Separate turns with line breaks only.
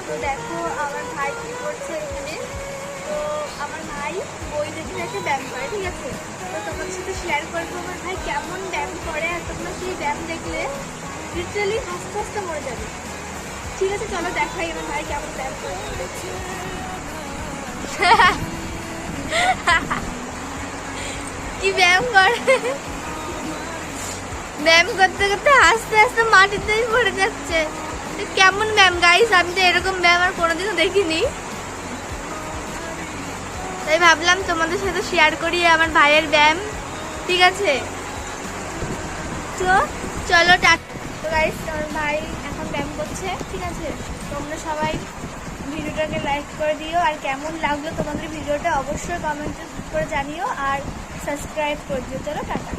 তো দেখো আমার ভাই কি করছে এখানে। তো আমার ভাই বই দেখে দেখে ব্যায়াম করে, ঠিক আছে। তো তোমাদের সাথে শেয়ার করবো আমার ভাই কেমন ব্যায়াম করে, আর তোমরা সেই ব্যায়াম দেখলে লিটারালি হাসতে হাসতে মরে যাবে। ঠিক আছে, চলো দেখাই আমার ভাই কেমন ব্যায়াম করে। কি ব্যায়াম করে, ব্যায়াম করতে করতে হাসতে হাসতে মাটিতেই পড়ে যাচ্ছে। কেমন ব্যায়াম গাইস, আমি তো এরকম ব্যায়াম আর কোনোদিনও দেখিনি, তাই ভাবলাম তোমাদের সাথে শেয়ার করি আমার ভাইয়ের ব্যায়াম, ঠিক আছে। তো চলো তো গাইস, আমার ভাই এখন ব্যায়াম করছে, ঠিক আছে। তোমরা সবাই ভিডিওটাকে লাইক করে দিও, আর কেমন লাগলো তোমাদের ভিডিওটা অবশ্যই কমেন্ট করে জানিও, আর সাবস্ক্রাইব করে দিও। চলো টাটা।